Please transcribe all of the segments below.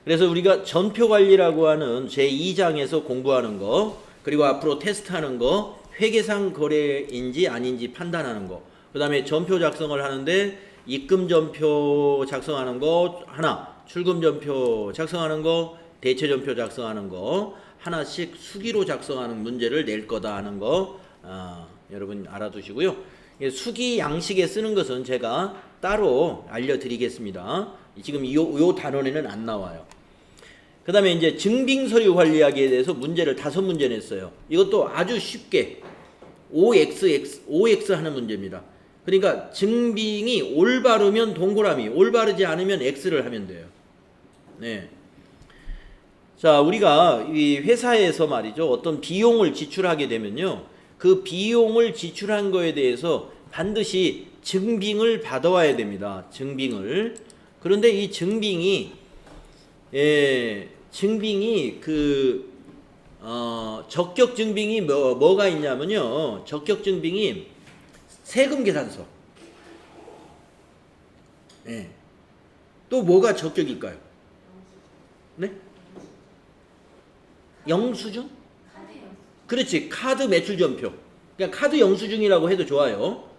그래서 우리가 전표 관리라고 하는 제2장에서 공부하는 거, 그리고 앞으로 테스트하는 거, 회계상 거래인지 아닌지 판단하는 거, 그 다음에 전표 작성을 하는데 입금 전표 작성하는 거 하나, 출금 전표 작성하는 거, 대체 전표 작성하는 거 하나씩 수기로 작성하는 문제를 낼 거다 하는 거 여러분 알아두시고요. 수기 양식에 쓰는 것은 제가 따로 알려드리겠습니다. 지금 요 단원에는 안 나와요. 그 다음에 이제 증빙서류 관리하기에 대해서 문제를 5문제 냈어요. 이것도 아주 쉽게 OX 하는 문제입니다. 그러니까 증빙이 올바르면 동그라미, 올바르지 않으면 X를 하면 돼요. 네. 자, 우리가 이 회사에서 말이죠, 어떤 비용을 지출하게 되면요, 그 비용을 지출한 거에 대해서 반드시 증빙을 받아와야 됩니다. 증빙을. 그런데 이 증빙이 적격 증빙이 뭐가 있냐면요, 적격 증빙이 세금 계산서. 네. 또 뭐가 적격일까요? 네? 영수증? 그렇지, 카드 매출 전표. 그냥 카드 영수증이라고 해도 좋아요.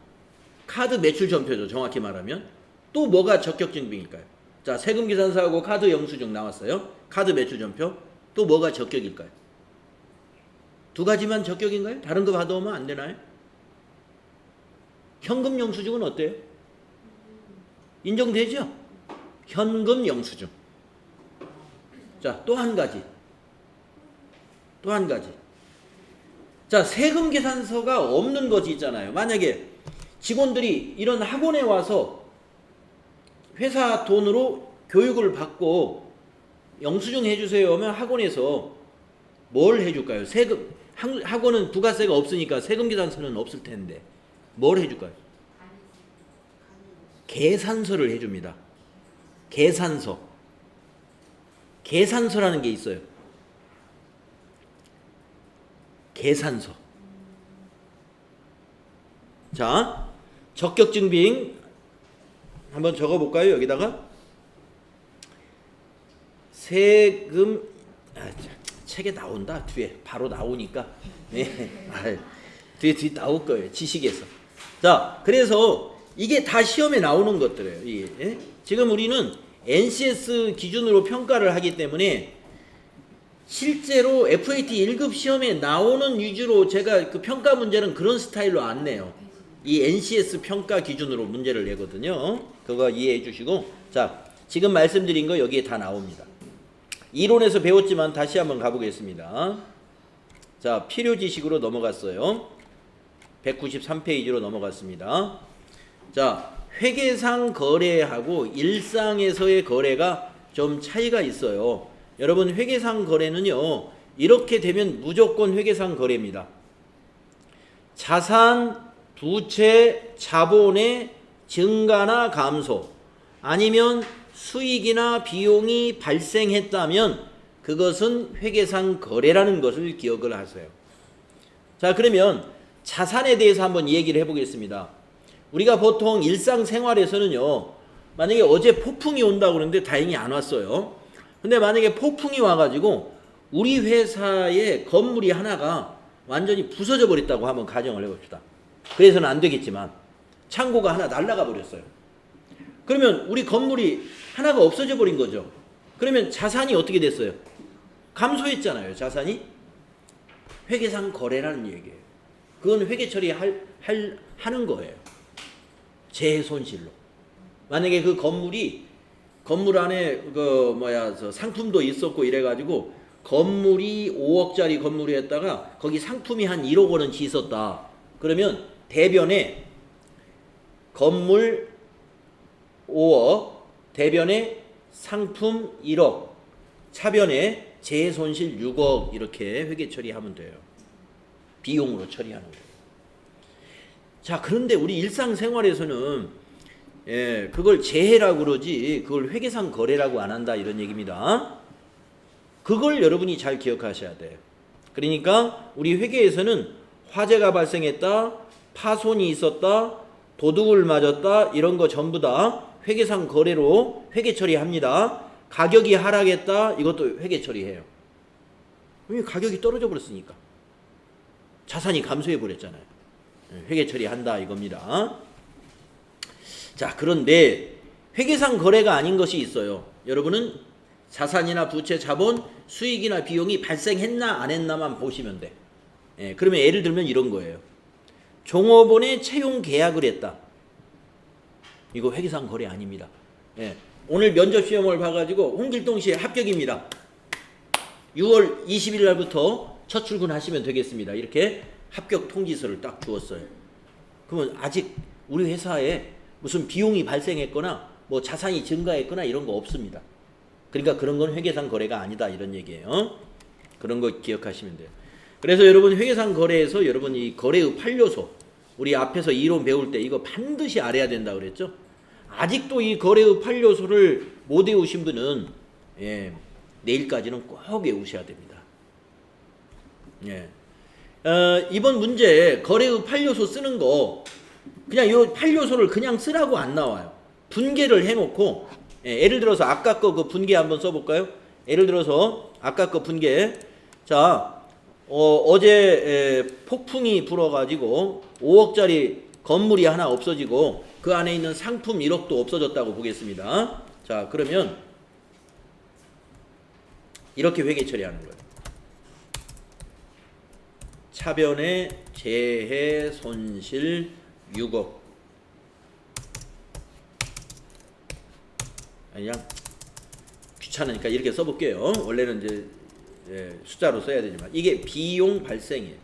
카드 매출 전표죠, 정확히 말하면. 또 뭐가 적격 증빙일까요? 자, 세금 계산서하고 카드 영수증 나왔어요. 카드 매출 전표. 또 뭐가 적격일까요? 2가지만 적격인가요? 다른 거 받아오면 안 되나요? 현금 영수증은 어때요? 인정되죠? 현금 영수증. 자, 또 한 가지. 자, 세금 계산서가 없는 것이 있잖아요. 만약에 직원들이 이런 학원에 와서 회사 돈으로 교육을 받고 영수증 해주세요 하면 학원에서 뭘 해줄까요? 학원은 부가세가 없으니까 세금 계산서는 없을 텐데 뭘 해줄까요? 계산서를 해줍니다. 계산서라는 게 있어요. 계산서. 자, 적격 증빙 한번 적어볼까요? 여기다가 세금 책에 나온다. 뒤에 바로 나오니까 네. 뒤에 나올 거예요. 지식에서. 자, 그래서 이게 다 시험에 나오는 것들이에요. 이게. 지금 우리는 NCS 기준으로 평가를 하기 때문에 실제로 FAT 1급 시험에 나오는 위주로 제가 그 평가 문제는 그런 스타일로 안 내요. 이 NCS 평가 기준으로 문제를 내거든요. 그거 이해해 주시고, 자, 지금 말씀드린 거 여기에 다 나옵니다. 이론에서 배웠지만 다시 한번 가보겠습니다. 자, 필요 지식으로 넘어갔어요. 193페이지로 넘어갔습니다. 자, 회계상 거래하고 일상에서의 거래가 좀 차이가 있어요. 여러분, 회계상 거래는요, 이렇게 되면 무조건 회계상 거래입니다. 자산, 부채, 자본의 증가나 감소, 아니면 수익이나 비용이 발생했다면 그것은 회계상 거래라는 것을 기억을 하세요. 자, 그러면 자산에 대해서 한번 얘기를 해보겠습니다. 우리가 보통 일상생활에서는요, 만약에 어제 폭풍이 온다고 그러는데 다행히 안 왔어요. 근데 만약에 폭풍이 와가지고 우리 회사의 건물이 하나가 완전히 부서져 버렸다고 한번 가정을 해봅시다. 그래서는 안 되겠지만 창고가 하나 날아가 버렸어요. 그러면 우리 건물이 하나가 없어져 버린 거죠. 그러면 자산이 어떻게 됐어요? 감소했잖아요. 자산이. 회계상 거래라는 얘기예요. 그건 회계 처리하는 거예요. 재해 손실로. 만약에 그 건물 안에 상품도 있었고 이래가지고 건물이 5억짜리 건물이었다가 거기 상품이 한 1억 원어치 있었다. 그러면 대변에 건물 5억, 대변에 상품 1억, 차변에 재해 손실 6억 이렇게 회계 처리하면 돼요. 비용으로 처리하는 거예요. 자, 그런데 우리 일상생활에서는 그걸 재해라고 그러지 그걸 회계상 거래라고 안 한다 이런 얘기입니다. 그걸 여러분이 잘 기억하셔야 돼요. 그러니까 우리 회계에서는 화재가 발생했다, 파손이 있었다, 도둑을 맞았다 이런 거 전부 다 회계상 거래로 회계 처리합니다. 가격이 하락했다. 이것도 회계 처리해요. 왜 가격이 떨어져 버렸으니까. 자산이 감소해 버렸잖아요. 회계 처리한다 이겁니다. 자, 그런데 회계상 거래가 아닌 것이 있어요. 여러분은 자산이나 부채, 자본, 수익이나 비용이 발생했나 안 했나만 보시면 돼. 그러면 예를 들면 이런 거예요. 종업원의 채용 계약을 했다. 이거 회계상 거래 아닙니다. 오늘 면접 시험을 봐가지고 홍길동 씨 합격입니다. 6월 20일 날부터 첫 출근하시면 되겠습니다. 이렇게 합격 통지서를 딱 주었어요. 그러면 아직 우리 회사에 무슨 비용이 발생했거나 뭐 자산이 증가했거나 이런 거 없습니다. 그러니까 그런 건 회계상 거래가 아니다 이런 얘기예요. 그런 거 기억하시면 돼요. 그래서 여러분 회계상 거래에서 여러분 이 거래의 8요소 우리 앞에서 이론 배울 때 이거 반드시 알아야 된다 그랬죠. 아직도 이 거래의 8요소를 못 외우신 분은 내일까지는 꼭 외우셔야 됩니다. 이번 문제 거래의 8요소 쓰는 거 그냥 이 8요소를 그냥 쓰라고 안 나와요. 분개를 해놓고 예를 들어서 아까 거 그 분개 한번 써볼까요? 예를 들어서 아까 거 분개. 자, 어제 폭풍이 불어가지고 5억짜리 건물이 하나 없어지고 그 안에 있는 상품 1억도 없어졌다고 보겠습니다. 자, 그러면 이렇게 회계 처리하는 거예요. 차변의 재해 손실 6억. 그냥 귀찮으니까 이렇게 써볼게요. 원래는 이제 숫자로 써야 되지만 이게 비용 발생이에요.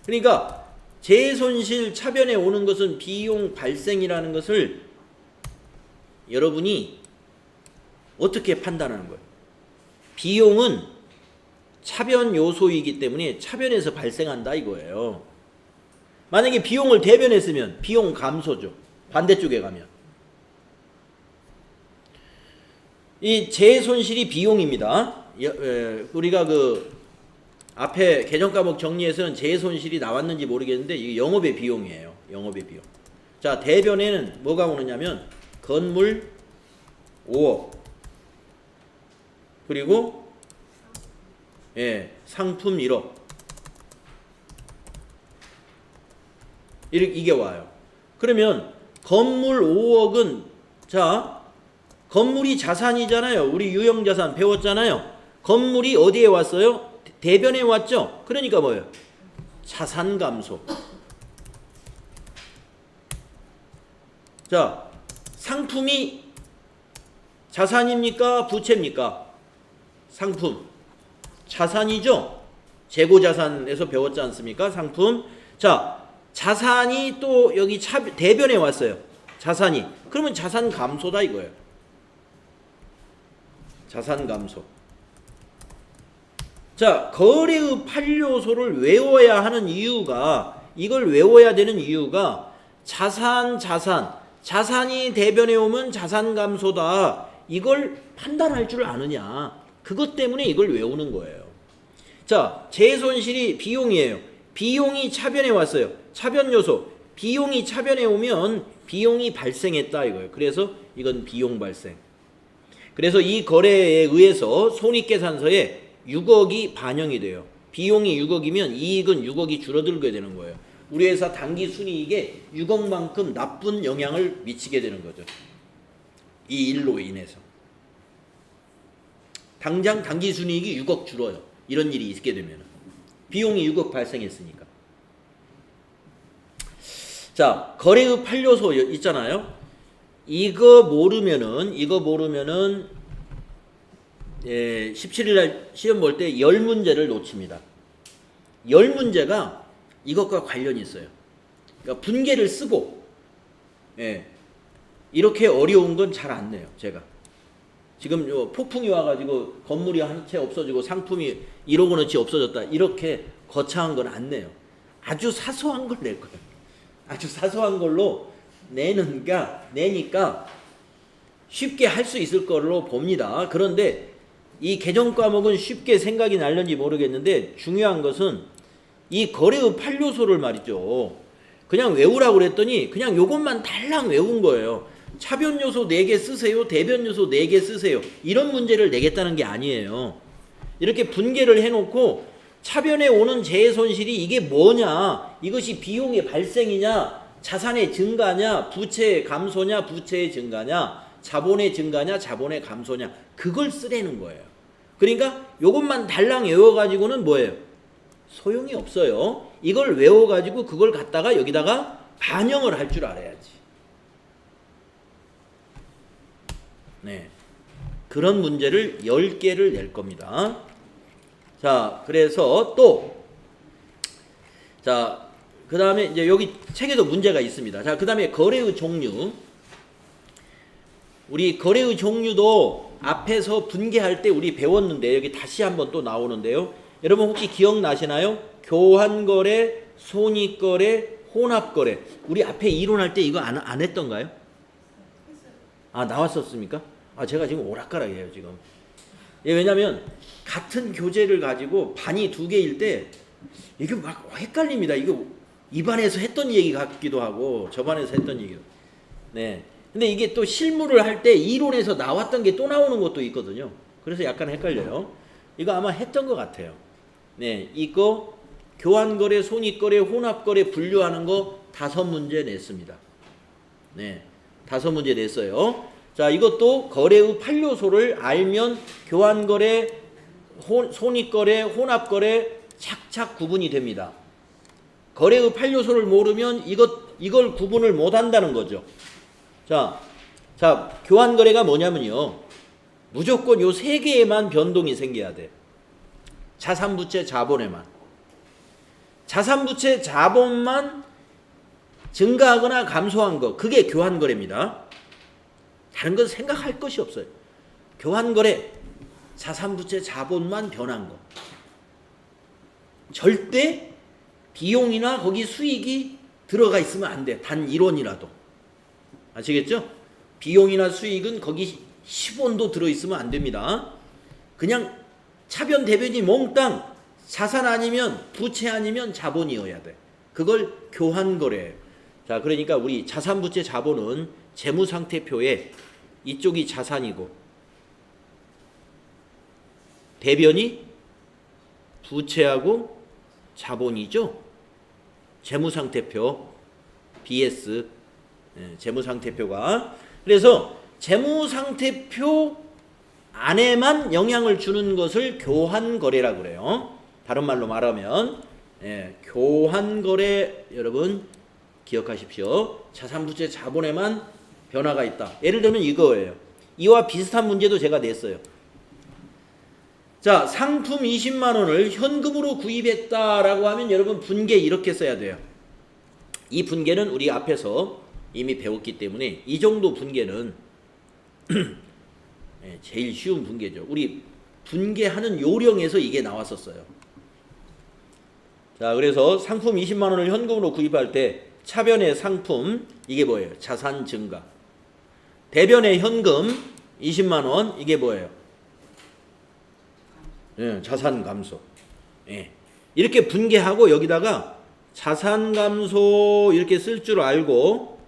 그러니까 재손실 차변에 오는 것은 비용 발생이라는 것을 여러분이 어떻게 판단하는 거예요? 비용은 차변 요소이기 때문에 차변에서 발생한다 이거예요. 만약에 비용을 대변에 쓰면 비용 감소죠. 반대쪽에 가면. 이 재손실이 비용입니다. 우리가 그 앞에 개정 과목 정리에서는 재손실이 나왔는지 모르겠는데 이게 영업의 비용이에요. 영업의 비용. 자, 대변에는 뭐가 오느냐면 건물 5억 그리고 상품 1억 이게 와요. 그러면 건물 5억은 자 건물이 자산이잖아요. 우리 유형자산 배웠잖아요. 건물이 어디에 왔어요? 대변에 왔죠. 그러니까 뭐예요? 자산 감소. 자, 상품이 자산입니까? 부채입니까? 상품. 자산이죠. 재고자산에서 배웠지 않습니까? 상품. 자, 자산이 또 여기 대변에 왔어요. 자산이. 그러면 자산 감소다 이거예요. 자산 감소. 자, 거래의 8요소를 외워야 하는 이유가 이걸 외워야 되는 이유가 자산이 대변에 오면 자산 감소다. 이걸 판단할 줄 아느냐. 그것 때문에 이걸 외우는 거예요. 자, 재손실이 비용이에요. 비용이 차변에 왔어요. 차변 요소. 비용이 차변에 오면 비용이 발생했다 이거예요. 그래서 이건 비용 발생. 그래서 이 거래에 의해서 손익계산서에 6억이 반영이 돼요. 비용이 6억이면 이익은 6억이 줄어들게 되는 거예요. 우리 회사 당기 순이익에 6억만큼 나쁜 영향을 미치게 되는 거죠. 이 일로 인해서. 당장 당기 순이익이 6억 줄어요. 이런 일이 있게 되면. 비용이 6억 발생했으니까. 자, 거래의 8요소 있잖아요. 이거 모르면은 17일 날 시험 볼 때 10문제를 놓칩니다. 10문제가 이것과 관련이 있어요. 그러니까 분계를 쓰고 이렇게 어려운 건 잘 안 내요. 제가 지금 폭풍이 와가지고 건물이 한 채 없어지고 상품이 1억 원어치 없어졌다 이렇게 거창한 건 안 내요. 아주 사소한 걸 낼 거예요. 아주 사소한 걸로 내니까 쉽게 할 수 있을 걸로 봅니다. 그런데 이 개정 과목은 쉽게 생각이 날는지 모르겠는데 중요한 것은 이 거래의 8요소를 말이죠. 그냥 외우라고 그랬더니 그냥 요것만 달랑 외운 거예요. 차변 요소 4개 쓰세요. 대변 요소 4개 쓰세요. 이런 문제를 내겠다는 게 아니에요. 이렇게 분개를 해놓고 차변에 오는 재해 손실이 이게 뭐냐, 이것이 비용의 발생이냐, 자산의 증가냐, 부채의 감소냐, 부채의 증가냐, 자본의 증가냐, 자본의 감소냐, 그걸 쓰라는 거예요. 그러니까 요것만 달랑 외워가지고는 뭐예요? 소용이 없어요. 이걸 외워가지고 그걸 갖다가 여기다가 반영을 할 줄 알아야지. 네, 그런 문제를 10개를 낼 겁니다. 자, 그래서 또, 자, 그 다음에 이제 여기 책에도 문제가 있습니다. 자, 그 다음에 거래의 종류. 우리 거래의 종류도 앞에서 분개할 때 우리 배웠는데 여기 다시 한번 또 나오는데요. 여러분 혹시 기억나시나요? 교환거래, 손익거래, 혼합거래. 우리 앞에 이론할 때 이거 안 했던가요? 아, 나왔었습니까? 아, 제가 지금 오락가락이에요 지금. 예, 왜냐면 같은 교재를 가지고 반이 2개일 때 이게 막 헷갈립니다. 이거 이 반에서 했던 얘기 같기도 하고 저 반에서 했던 얘기도. 네. 근데 이게 또 실무를 할 때 이론에서 나왔던 게 또 나오는 것도 있거든요. 그래서 약간 헷갈려요. 이거 아마 했던 것 같아요. 네, 이거 교환거래, 손익거래, 혼합거래 분류하는 거 5문제 냈습니다. 네, 5문제 냈어요. 자, 이것도 거래의 8요소를 알면 교환거래, 손익거래, 혼합거래 착착 구분이 됩니다. 거래의 8요소를 모르면 이걸 구분을 못 한다는 거죠. 자, 교환거래가 뭐냐면요. 무조건 요 3개에만 변동이 생겨야 돼. 자산부채 자본에만. 자산부채 자본만 증가하거나 감소한 거, 그게 교환거래입니다. 다른 건 생각할 것이 없어요. 교환거래, 자산부채 자본만 변한 거. 절대 비용이나 거기 수익이 들어가 있으면 안 돼. 단 1원이라도. 아시겠죠? 비용이나 수익은 거기 10원도 들어있으면 안 됩니다. 그냥 차변 대변이 몽땅 자산 아니면 부채 아니면 자본이어야 돼. 그걸 교환거래예요. 자, 그러니까 우리 자산부채 자본은 재무상태표에 이쪽이 자산이고 대변이 부채하고 자본이죠. 재무상태표 BS 재무상태표가. 그래서 재무상태표 안에만 영향을 주는 것을 교환거래라고 그래요. 다른 말로 말하면 교환거래, 여러분 기억하십시오. 자산부채 자본에만 변화가 있다. 예를 들면 이거예요. 이와 비슷한 문제도 제가 냈어요. 자, 상품 20만 원을 현금으로 구입했다라고 하면 여러분 분개 이렇게 써야 돼요. 이 분개는 우리 앞에서 이미 배웠기 때문에 이 정도 분개는 제일 쉬운 분개죠. 우리 분개하는 요령에서 이게 나왔었어요. 자, 그래서 상품 20만 원을 현금으로 구입할 때 차변의 상품, 이게 뭐예요? 자산 증가. 대변의 현금 20만 원, 이게 뭐예요? 자산 감소. 이렇게 분개하고 여기다가 자산 감소 이렇게 쓸 줄 알고,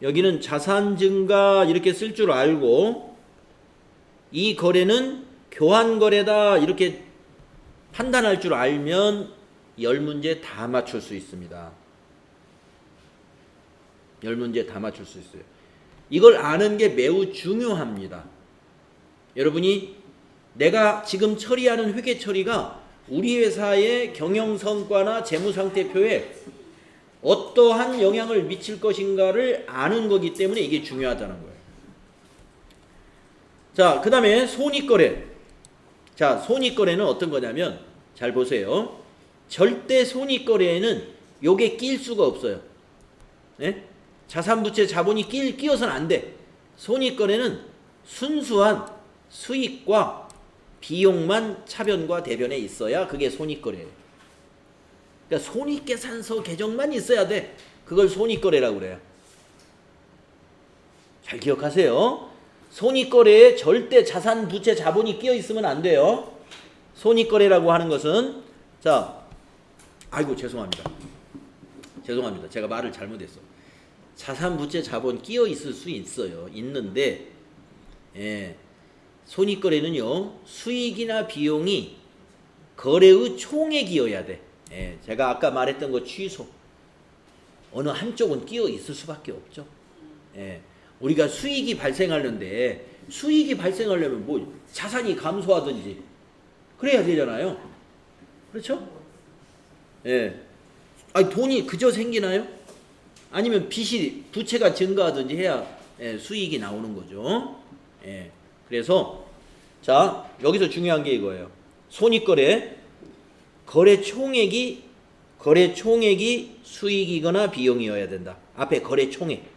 여기는 자산 증가 이렇게 쓸 줄 알고, 이 거래는 교환거래다 이렇게 판단할 줄 알면 10문제 다 맞출 수 있습니다. 10문제 다 맞출 수 있어요. 이걸 아는 게 매우 중요합니다. 여러분이 내가 지금 처리하는 회계 처리가 우리 회사의 경영성과나 재무상태표에 어떠한 영향을 미칠 것인가를 아는 거기 때문에 이게 중요하다는 거예요. 자, 그 다음에 손익거래. 자, 손익거래는 어떤 거냐면 잘 보세요. 절대 손익거래에는 요게 낄 수가 없어요. 네? 자산부채 자본이 끼어서는 안 돼. 손익거래는 순수한 수익과 비용만 차변과 대변에 있어야 그게 손익거래예요. 그러니까 손익계산서 계정만 있어야 돼. 그걸 손익거래라고 그래요. 잘 기억하세요. 손익거래에 절대 자산, 부채, 자본이 끼어 있으면 안 돼요. 손익거래라고 하는 것은, 자, 아이고 죄송합니다. 제가 말을 잘못했어. 자산, 부채, 자본 끼어 있을 수 있어요. 있는데 손익거래는요, 수익이나 비용이 거래의 총액이어야 돼. 제가 아까 말했던 거 취소. 어느 한쪽은 끼어 있을 수밖에 없죠. 우리가 수익이 발생하는데 수익이 발생하려면 뭐 자산이 감소하든지 그래야 되잖아요. 그렇죠? 아니 돈이 그저 생기나요? 아니면 빚이 부채가 증가하든지 해야 수익이 나오는 거죠. 그래서 자 여기서 중요한 게 이거예요. 손익거래 거래 총액이 수익이거나 비용이어야 된다. 앞에 거래 총액.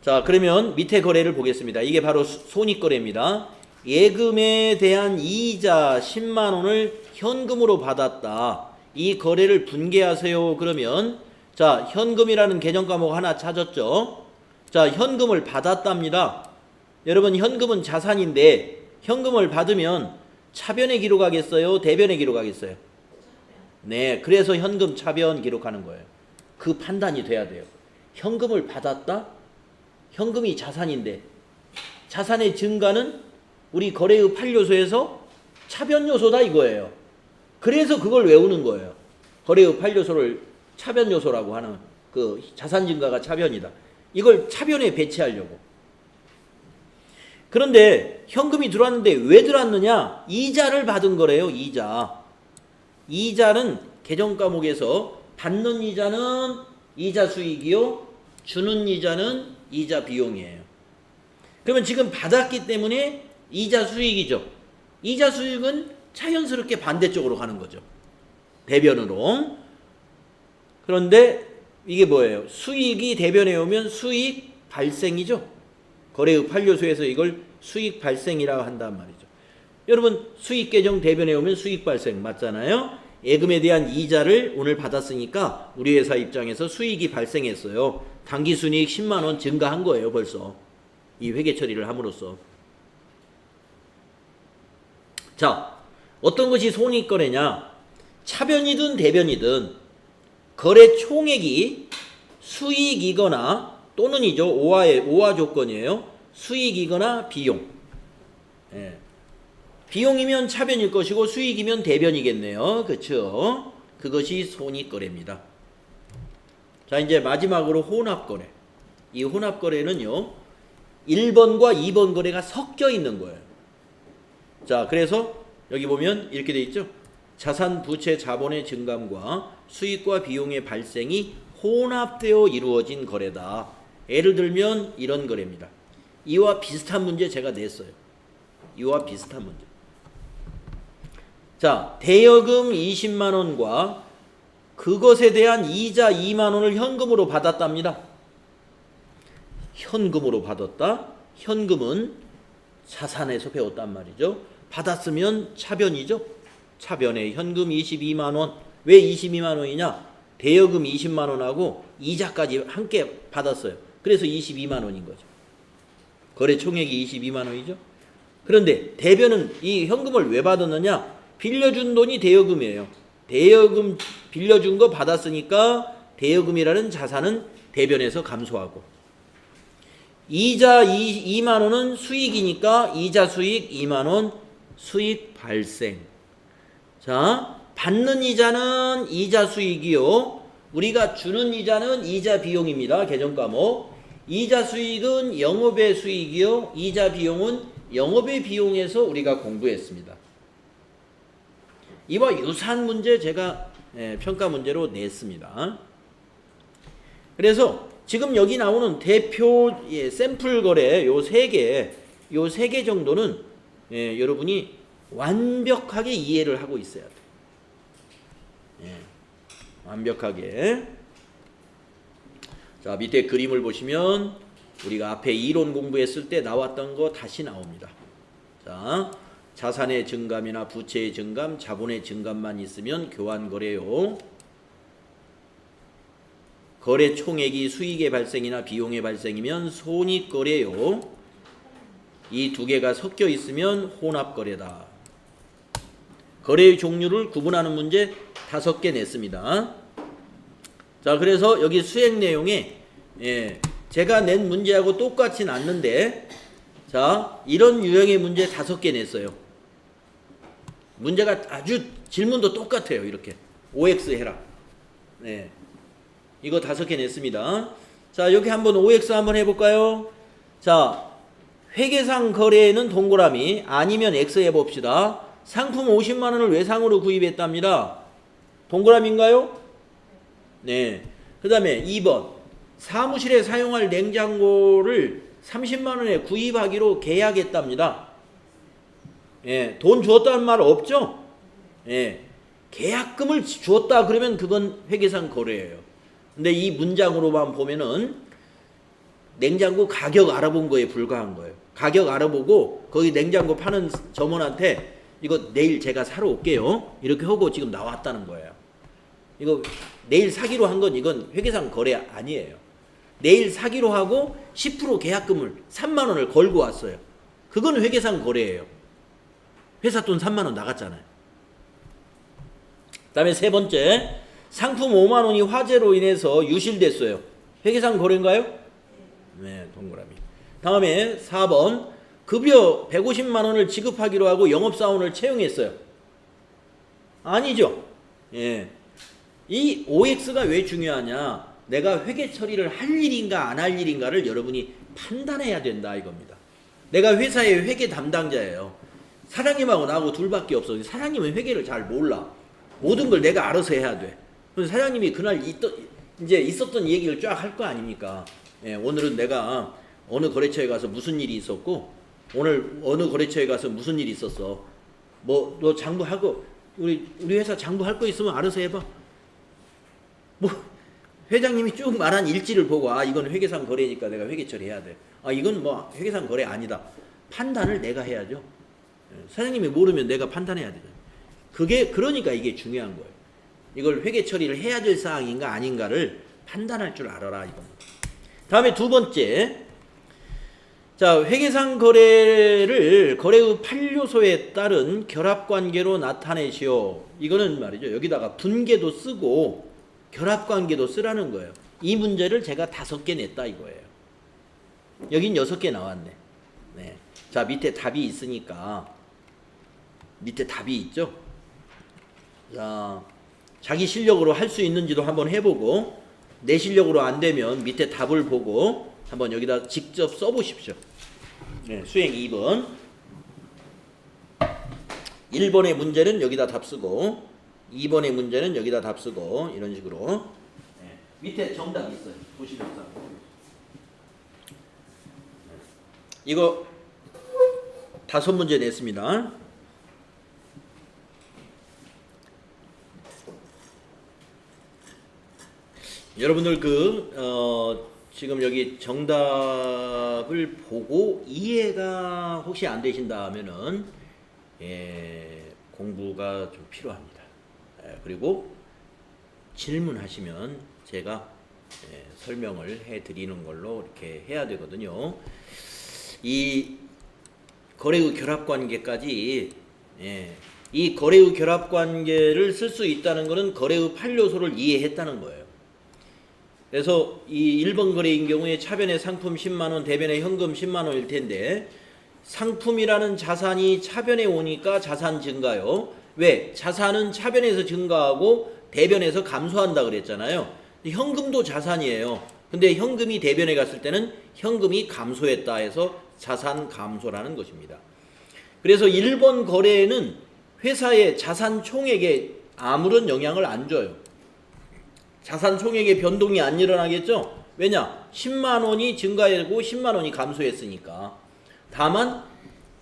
자 그러면 밑에 거래를 보겠습니다. 이게 바로 손익거래입니다. 예금에 대한 이자 10만 원을 현금으로 받았다. 이 거래를 분개하세요. 그러면 자 현금이라는 개정 과목 하나 찾았죠. 자 현금을 받았답니다. 여러분 현금은 자산인데 현금을 받으면 차변에 기록하겠어요? 대변에 기록하겠어요? 네, 그래서 현금 차변 기록하는 거예요. 그 판단이 돼야 돼요. 현금을 받았다? 현금이 자산인데 자산의 증가는 우리 거래의 8요소에서 차변 요소다 이거예요. 그래서 그걸 외우는 거예요. 거래의 8요소를 차변 요소라고 하는 그 자산 증가가 차변이다. 이걸 차변에 배치하려고. 그런데 현금이 들어왔는데 왜 들어왔느냐? 이자를 받은 거래요. 이자는 개정 과목에서 받는 이자는 이자 수익이요, 주는 이자는 이자 비용이에요. 그러면 지금 받았기 때문에 이자 수익이죠. 이자 수익은 자연스럽게 반대쪽으로 가는 거죠. 대변으로. 그런데 이게 뭐예요? 수익이 대변에 오면 수익 발생이죠. 거래의 8요소에서 이걸 수익 발생이라고 한단 말이죠. 여러분 수익 계정 대변에 오면 수익 발생 맞잖아요. 예금에 대한 이자를 오늘 받았으니까 우리 회사 입장에서 수익이 발생했어요. 당기순이익 10만 원 증가한 거예요. 벌써 이 회계 처리를 함으로써. 자 어떤 것이 손익거래냐? 차변이든 대변이든 거래 총액이 수익이거나 또는이죠. 오화 조건이에요. 수익이거나 비용. 비용이면 차변일 것이고 수익이면 대변이겠네요. 그렇죠? 그것이 손익거래입니다. 자 이제 마지막으로 혼합거래. 이 혼합거래는요. 1번과 2번 거래가 섞여 있는 거예요. 자 그래서 여기 보면 이렇게 돼 있죠. 자산, 부채, 자본의 증감과 수익과 비용의 발생이 혼합되어 이루어진 거래다. 예를 들면 이런 거래입니다. 이와 비슷한 문제 제가 냈어요. 이와 비슷한 문제. 자, 대여금 20만 원과 그것에 대한 이자 2만 원을 현금으로 받았답니다. 현금으로 받았다. 현금은 자산에서 배웠단 말이죠. 받았으면 차변이죠. 차변에 현금 22만 원. 왜 22만 원이냐? 대여금 20만 원하고 이자까지 함께 받았어요. 그래서 22만 원인 거죠. 거래 총액이 22만 원이죠. 그런데 대변은 이 현금을 왜 받았느냐? 빌려준 돈이 대여금이에요. 대여금 빌려준 거 받았으니까 대여금이라는 자산은 대변에서 감소하고, 이자 2만 원은 수익이니까 이자 수익 2만 원 수익 발생. 자, 받는 이자는 이자 수익이요. 우리가 주는 이자는 이자 비용입니다. 개정 과목. 이자 수익은 영업의 수익이요. 이자 비용은 영업의 비용에서 우리가 공부했습니다. 이와 유사한 문제 제가 평가 문제로 냈습니다. 그래서 지금 여기 나오는 대표 샘플 거래 요 세 개 정도는 여러분이 완벽하게 이해를 하고 있어야 돼요. 완벽하게. 자, 밑에 그림을 보시면 우리가 앞에 이론 공부했을 때 나왔던 거 다시 나옵니다. 자, 자산의 증감이나 부채의 증감, 자본의 증감만 있으면 교환거래요. 거래 총액이 수익의 발생이나 비용의 발생이면 손익거래요. 이 두 개가 섞여 있으면 혼합거래다. 거래의 종류를 구분하는 문제 5개 냈습니다. 자, 그래서 여기 수행 내용에 제가 낸 문제하고 똑같진 않는데, 자, 이런 유형의 문제 5개 냈어요. 문제가 아주 질문도 똑같아요. 이렇게 OX 해라. 네, 이거 5개 냈습니다. 자, 여기 한번 OX 한번 해볼까요? 자, 회계상 거래에는 동그라미, 아니면 X 해봅시다. 상품 50만 원을 외상으로 구입했답니다. 동그라미인가요? 네. 그 다음에 2번, 사무실에 사용할 냉장고를 30만 원에 구입하기로 계약했답니다. 예, 돈 주었다는 말 없죠? 예, 계약금을 주었다 그러면 그건 회계상 거래예요. 근데 이 문장으로만 보면은 냉장고 가격 알아본 거에 불과한 거예요. 가격 알아보고 거기 냉장고 파는 점원한테 이거 내일 제가 사러 올게요. 이렇게 하고 지금 나왔다는 거예요. 이거 내일 사기로 한 건 이건 회계상 거래 아니에요. 내일 사기로 하고 10% 계약금을 3만 원을 걸고 왔어요. 그건 회계상 거래예요. 회사 돈 3만 원 나갔잖아요. 그 다음에 세 번째, 상품 5만 원이 화재로 인해서 유실됐어요. 회계상 거래인가요? 네, 동그라미. 다음에 4번, 급여 150만 원을 지급하기로 하고 영업사원을 채용했어요. 아니죠. 예. 이 OX가 왜 중요하냐? 내가 회계 처리를 할 일인가 안 할 일인가를 여러분이 판단해야 된다 이겁니다. 내가 회사의 회계 담당자예요. 사장님하고 나하고 둘밖에 없어. 사장님은 회계를 잘 몰라. 모든 걸 내가 알아서 해야 돼. 그래서 사장님이 그날 이제 있었던 얘기를 쫙 할 거 아닙니까? 예, 오늘은 내가 어느 거래처에 가서 무슨 일이 있었고, 오늘 어느 거래처에 가서 무슨 일이 있었어. 뭐 너 장부하고 우리 회사 장부할 거 있으면 알아서 해봐. 뭐 회장님이 쭉 말한 일지를 보고 이건 회계상 거래니까 내가 회계 처리해야 돼. 이건 뭐 회계상 거래 아니다. 판단을 내가 해야죠. 사장님이 모르면 내가 판단해야 되죠. 그러니까 이게 중요한 거예요. 이걸 회계 처리를 해야 될 사항인가 아닌가를 판단할 줄 알아라 이겁니다. 다음에 두 번째, 자, 회계상 거래를 거래의 8요소에 따른 결합관계로 나타내시오. 이거는 말이죠. 여기다가 분계도 쓰고 결합관계도 쓰라는 거예요. 이 문제를 제가 5개 냈다 이거예요. 여긴 6개 나왔네. 네. 자, 밑에 답이 있으니까, 밑에 답이 있죠. 자, 자기 실력으로 할 수 있는지도 한번 해보고, 내 실력으로 안 되면 밑에 답을 보고 한번 여기다 직접 써보십시오. 네, 수행 2번. 1번의 문제는 여기다 답 쓰고, 2번의 문제는 여기다 답 쓰고, 이런 식으로. 네, 밑에 정답이 있어요. 보시면서. 이거 5문제 냈습니다. 여러분들 지금 여기 정답을 보고 이해가 혹시 안 되신다면은 공부가 좀 필요합니다. 그리고 질문하시면 제가 설명을 해드리는 걸로 이렇게 해야 되거든요. 이 거래의 결합관계까지, 이 거래의 결합관계를 쓸 수 있다는 것은 거래의 8요소를 이해했다는 거예요. 그래서 이 1번 거래인 경우에 차변의 상품 10만원, 대변의 현금 10만원일 텐데, 상품이라는 자산이 차변에 오니까 자산 증가요. 왜? 자산은 차변에서 증가하고 대변에서 감소한다 그랬잖아요. 현금도 자산이에요. 근데 현금이 대변에 갔을 때는 현금이 감소했다 해서 자산 감소라는 것입니다. 그래서 1번 거래에는 회사의 자산 총액에 아무런 영향을 안 줘요. 자산 총액의 변동이 안 일어나겠죠? 왜냐? 10만 원이 증가하고 10만 원이 감소했으니까. 다만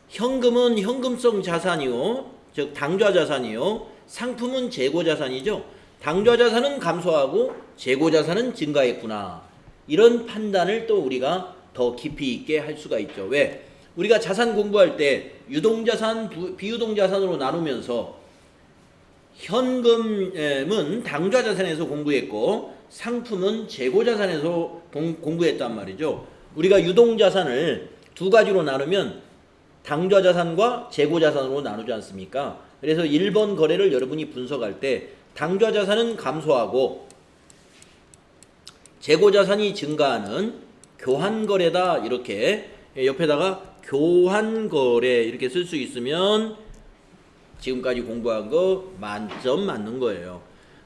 현금은 현금성 자산이요, 즉 당좌 자산이요, 상품은 재고 자산이죠. 당좌 자산은 감소하고 재고 자산은 증가했구나. 이런 판단을 또 우리가 더 깊이 있게 할 수가 있죠. 왜? 우리가 자산 공부할 때 유동자산, 비유동자산으로 나누면서 현금은 당좌자산에서 공부했고 상품은 재고자산에서 공부했단 말이죠. 우리가 유동자산을 두 가지로 나누면 당좌자산과 재고자산으로 나누지 않습니까? 그래서 1번 거래를 여러분이 분석할 때 당좌자산은 감소하고 재고자산이 증가하는 교환거래다. 이렇게 옆에다가 교환거래 이렇게 쓸 수 있으면 지금까지 공부한 거 만점 맞는 거예요.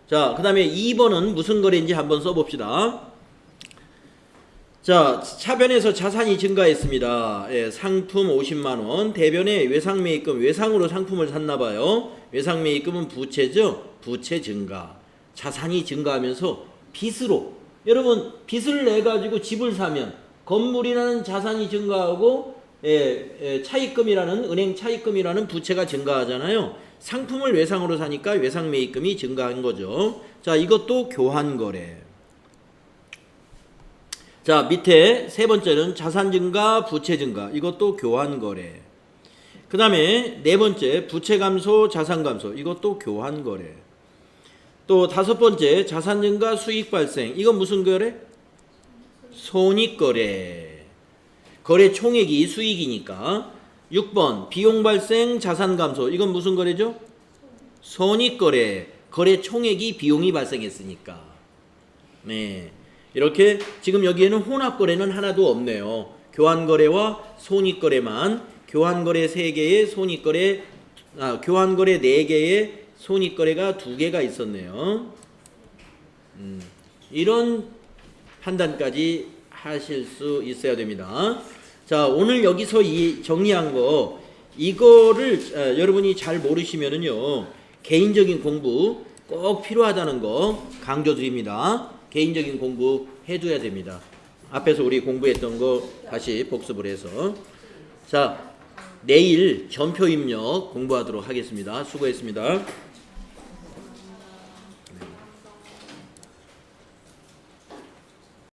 자, 그 다음에 2번은 무슨 거래인지 한번 써봅시다. 자, 차변에서 자산이 증가했습니다. 예, 상품 50만원, 대변에 외상매입금, 외상으로 상품을 샀나봐요. 외상매입금은 부채죠. 부채 증가. 자산이 증가하면서 빚으로, 여러분 빚을 내가지고 집을 사면 건물이라는 자산이 증가하고 차입금이라는, 은행 차입금이라는 부채가 증가하잖아요. 상품을 외상으로 사니까 외상매입금이 증가한 거죠. 자, 이것도 교환거래. 자, 밑에 세 번째는 자산 증가, 부채 증가. 이것도 교환거래. 그 다음에 네 번째 부채 감소, 자산 감소. 이것도 교환거래. 또 다섯 번째 자산 증가, 수익 발생. 이건 무슨 거래? 손익거래. 거래 총액이 수익이니까. 6번 비용 발생, 자산 감소. 이건 무슨 거래죠? 손익거래. 거래 총액이 비용이 발생했으니까. 네. 이렇게 지금 여기에는 혼합거래는 하나도 없네요. 교환거래와 손익거래만, 교환거래 3개에 손익거래, 교환거래 4개에 손익거래가 2개가 있었네요. 이런 판단까지 하실 수 있어야 됩니다. 자, 오늘 여기서 이 정리한 거, 이거를 여러분이 잘 모르시면은요, 개인적인 공부 꼭 필요하다는 거 강조드립니다. 개인적인 공부 해줘야 됩니다. 앞에서 우리 공부했던 거 다시 복습을 해서. 자, 내일 전표 입력 공부하도록 하겠습니다. 수고했습니다.